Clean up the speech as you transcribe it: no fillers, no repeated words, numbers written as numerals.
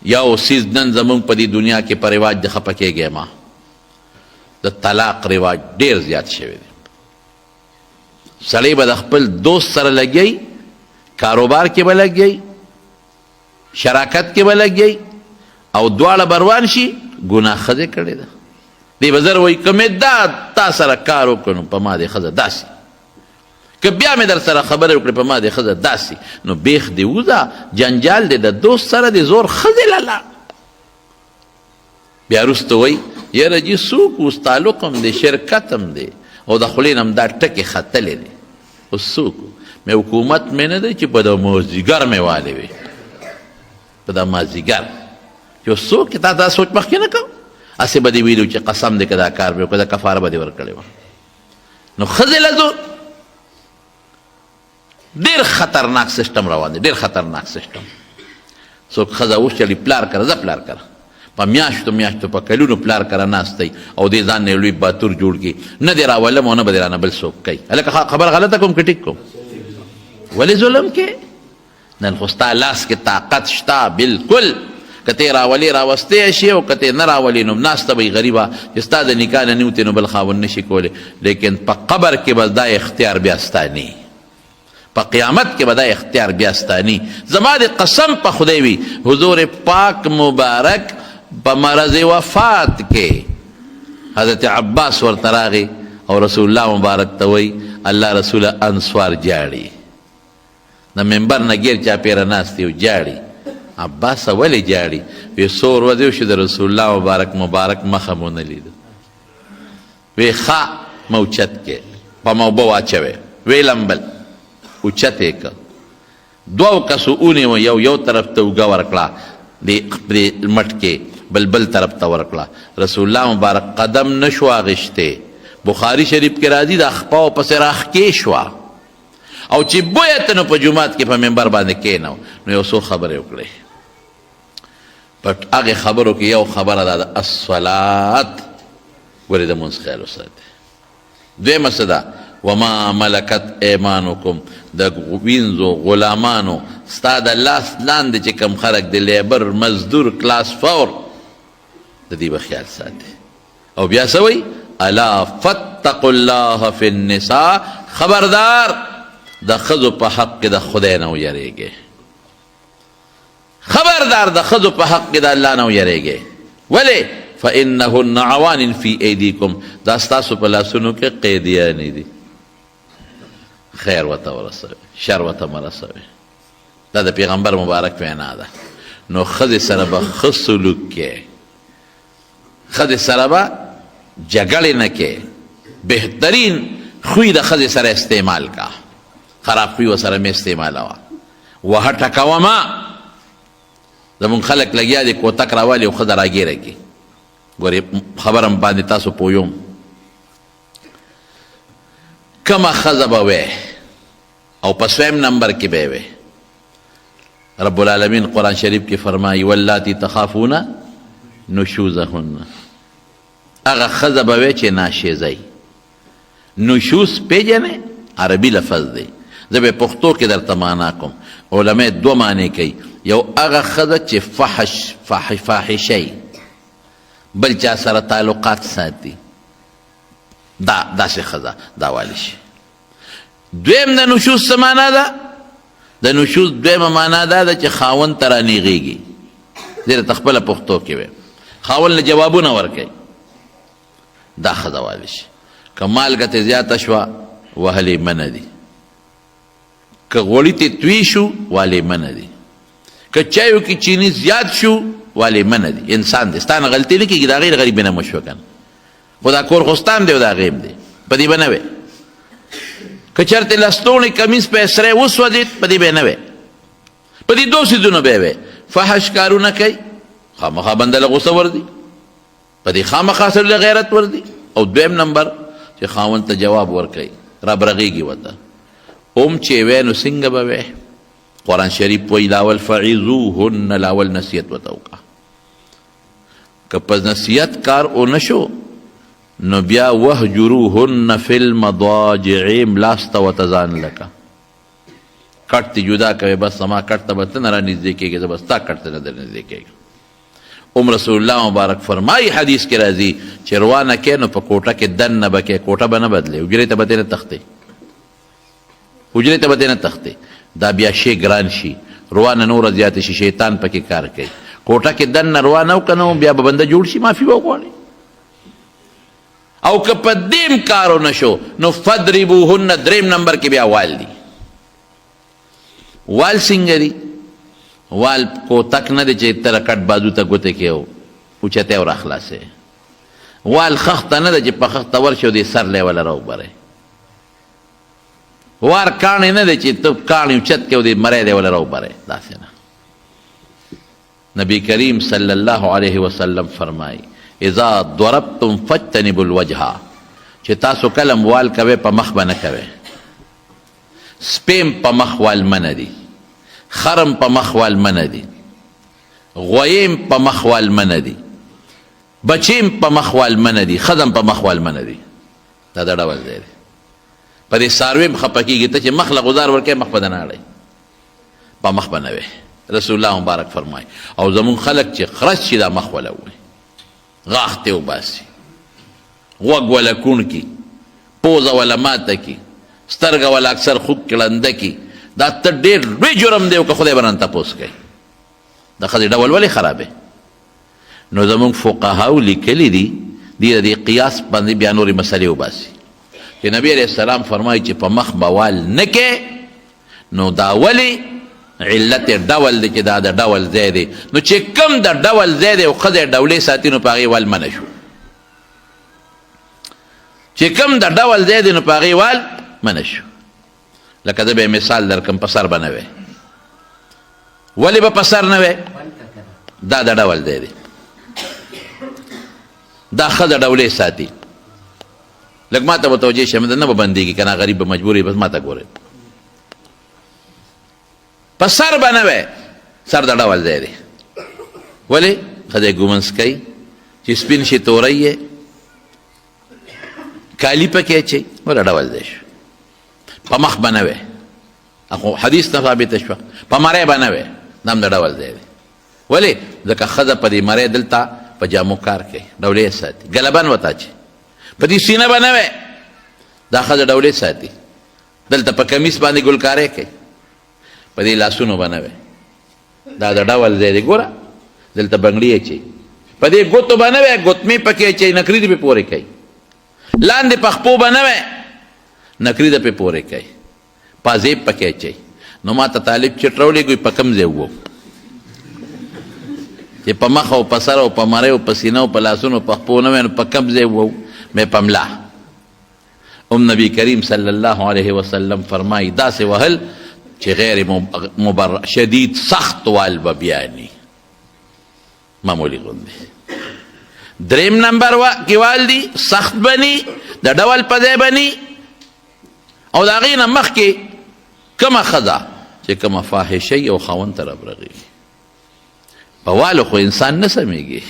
یو سیز نن زمونږ په دې دنیا کې په رواج د خفه کېږی ما د طلاق رواج ډیر زیات شوی دی. سړی به د خپل دوست سره لګی، کاروبار کې به لګی، شراکت کې به لګی او دواړه بروان شي ګناه ښځې کړې ده. دی به زر وایي که مې دا تا سره کار وکړو په ما دې ښځه داسې، که بیا مې در سره خبرې وکړې په ما دې ښځه داسې، نو بیخ دې وځه، جنجال دې د دوست سره دې زور ښځې لاله. بیا وروسته وایي یاره جي څوک اوس تعلق هم دی، شرکت هم دی او د خولې نه هم دا ټکې ختلې دی. اوس څوک مې حکومت مې نه دی چې په د مازدیګر مې والې وي، په د مازدیګر یو څوک چې تا دا سوچ مخکې نه کوو، هسې به دې ویلو چې قسم دې که دا کار به وکړه دا کفاره به دې ورکړې وه. نو ښځې له زور ډېر خطرناک سیسټم روان دی، ډېر خطرناک سیسټم. څوک ښځه وشلي پلار کره، زه پلار کره په میاشتو میاشتو په کلونو پلار کره ناستی او دې ځان نه لوی باتور جوړ کړي، نه دې راولم او نه به دې رانه بل څوک کوي. هلکه خبر غلطه کوم که ټیک کوم؟ ولې ظلم کې؟ نن خو ستا لاس کې طاقت شته بلکل، که ته راولې راوستی شي او که ته نه راولې نو ناسته به یې غریبه چې ستا د نکاح نه نیوتې نو بل خاوند نه شي کولی. لیکن په قبر کې به دا اختیار بیا ستا نه، په قیامت کې به دا اختیار بیا ستا نه. زما د قسم په خدای وي حضور پاک مبارک په مرض وفات کې حضرت عباس ورته راغی او رسول الله مبارک ته وایي الله رسوله انصار جاړي، د منبر نه ګیر چاپېره ناست دی او جاړي. عباس ولې جاړي؟ وی څو ورځې وشو د رسول الله مبارک مخه مو نه لیده. وی ښه مه اوچت کې په موبه واچوې، وی لمبل اوچت یې که دوو کسو ونیوه، یو طرف ته اوږه ورکړه د مټ کې، بل طرف ته ورکړه. رسول الله مبارک قدم نشو اغشتی. بخاری شریف کې راځي د خپاو پسې راښکې شوه او چې بویت نو په جومات کې په منبر باندې کېنو نو یو څو خبرې وکړې. په هغې خبرو کې یو خبره ده د الصلات، ګورې د مونځ خیال وساتئ. دویمه څه ده؟ وما ملکت ایمانکم، د وینځو غلامانو ستا د لاس لاندې چې کم خلک د لیبر مزدور کلاس فور، د دې به خیال ساتئ. او بیا څه وایي؟ الا فاتقوا الله فی النساء، خبردار د ښځو په حق کې د خدای نه ویریږئ، خبردار د ښځو په حق کې د الله نه ویریږئ. ولې؟ فانهن عوان فی ایدیکم، دا ستاسو په لاسونو کې قیدیانې دي، خیر ورته ورسوئ، شر ورته مه رسوئ. دا د پیغمبر مبارک وینا ده. نو ښځې سره به ښه سلوک کې، ښځې سره به جګړې نه کې، بهترین خوی د ښځې سره استعمال کا، خراب خوی ورسره مې استعمالوه، وهه ټکوه ما. زمونږ خلک لګیا دي کوتک راوالي او ښځه راګیره کړي. ګورې خبره باندې تاسو پوهوم، کمه ښځه به وی او په سویم نمبر کې به وی. رب العالمین قرآن شریف کې فرمایي واللاتی تخافون نشوزهن، هغه ښځه به وی چې ناشیزئ. نشوز پیژنې عربي لفظ دی، زه به پښتو کې درته معنا کوم. علما دوه معنی کوي، یو هغه ښځه چې فاحشی بل چا سره تعلقات ساتي، داسې ښځه دا والی شي. دویم د نشوز څه معنا ده؟ د نشوز دویمه معنا دا ده چې خاوند ته رانیغېږي. زه درته خپله پښتو کې ویم، خاوند له جوابونه ورکوي، دا ښځه والی شي. که مالګه ترې زیاته شوه وهلې منه دي، که غوړي ترې توی شو والې منه دي، که چایو کې چینی زیات شو والې منه دي. انسان دی، ستا نه غلطي نه کېږي، د هغې د غریبۍ نه مه شوه که نه، خو دا کور خو ستا هم دی او د هغې هم دی، په دې به نه وی. که چېرته لستوڼی کمیز په اسری وسوځېد په دې به یې نه وی، په دې دو څیزونو به یې وی. فحش کارونه کوي، خامخا بنده له غصه وردي، په دې خامخا سړي له غیرت وردي. او دویم نمبر چې خاوند ته جواب ورکوي، رابرغېږي ورته، اوم چې وی نو څنګه به وی؟ قرآن شریف وایي لاول فعظوهن، لاول نصیحت ورته وکړه. که په نصیحت کار ونه شو نو بیا وهجروهن فی المضاجع، ملاسته ورته ځان لکه کټ ته جدا کوي، بس زما کټ ته به ته نه رانږدې کېږې، زه به ستا کټ ته نه در نږدې کېږم. رسول الله مبارک فرمایي حدیث کې راځي چې روانه کې نو په کوټه کې دننه به کې کوټه به نه بدلې حجرې ته به ترې نه تښتې حجرې ته به ترې نه تښتې دا بیا شی ګران شي روانه نوره زیاته شي شیطان پکې کار کوي کوټه کې دننه روانه وکنه بیا به بنده جوړ شي معافي به وغواړي او که په دیم کارو نشو نو فضربوهن دریم نمبر کې بیا وال دي وال څنګه دي وال کو تک نه دی چې تر کټ بازو ته ګوتې کې اوچته او راخلاصې وال خخته نه دی چې په خخته ورشي او دې سر لیوله راوبرې وار کاڼې نه دی چې ته کاڼې اوچت کې او دې مری لیوله راوبرې داسې نه نبی کریم صلی الله علیه وسلم فرمایي اذا ضربتم فاجتنبوا الوجه چې تاسو کلم وال کوئ په مخ به نه کوئ سپیم په مخ وال منه دي خرم په مخ وال منه دي غویم په مخ وال منه دي بچیم په مخ وال منه دي ښځم په مخ وال منه دي دا د ډول ځای دی په دې څاروي هم خفه کېږي ته چې مخ له غزار ورکوې مخ به نه اړئ په مخ به نه وې رسول الله مبارک فرمایي او زمونږ خلک چې خرس شي دا مخ وله ووایي غاښ ته وباسي غوږ وله کوڼ کي پوزه وله ماته کي سترګه وله اکثر خوږ کړنده کي دا ته ډېر لوی جرم دی او که خدای به رانه تپوس کوي د ښځې ډول ولې خرابې نو زمونږ فقهاو لیکلي دي دې د دې قیاس باندې بیا نورې مسلې وباسي چې نبی علیه السلام فرمایي چې په مخ به وال نه کې نو دا ولې علت ډول دی چې دا د ډول ځای دی نو چې کم د ډول ځای دی او ښځه ډولې ساتي نو په هغې وال منه شو چې کم د ډول ځای دی نو په هغې وال منه شو لکه زه به مثال درکم په سر به نه وی ولې به په سر نه وی دا د ډول ځای دی دا ښځه ډولې ساتي لږ ما ته متوجه شم نه به بندېږي که نه غریب به مجبور بس ما ته ګورئ په سر به نه وی سر د ډول ځای دی ولې ښځه ګومنس کوي چې سپین شي توری یې کالي پکې اچوي وله ډول ځای شو په مخ به نه وی اخو حدیث نه ثابته شوه په مری به نه وی دا هم د ډول ځای دی ولې ځکه ښځه په دې مری دلته په جامو کار کوي ډولې ساتي ګلبن ورته اچي په دې سینه به نه وی دا ښځه ډولې ساتي دلته په کمیس باندې ګلکارې کوي په دې لاسونو به نه وی دا د ډول ځای دی ګوره دلته بنګړي اچي په دې ګوتو به نه وی ګوتمې پکې اچوي نکري دې پې پورې کوي لاندې پخپو به نه وی نکري د پې پورې کوي پازیب پکې اچوي نو ما ته طالب چټرولی ګوي په کم ځای وو چې په مخ او په سر او په مری او په سینه او په لاسونو پخپو نه وی نو په کم ځای وو مې په ملا نبی کریم صلی الله علیه وسلم فرمایي داسې وهل چې غیر مبرح شدید سخت وال به بیاني معمولی غوندې دریم نمبر کې وال دي سخت بني د ډول په ځای بني او د هغې نه مخکې کومه ښځه چې کومه فاحشه او خاوند ته رابرغېږي په والو خو انسان نه سمیږي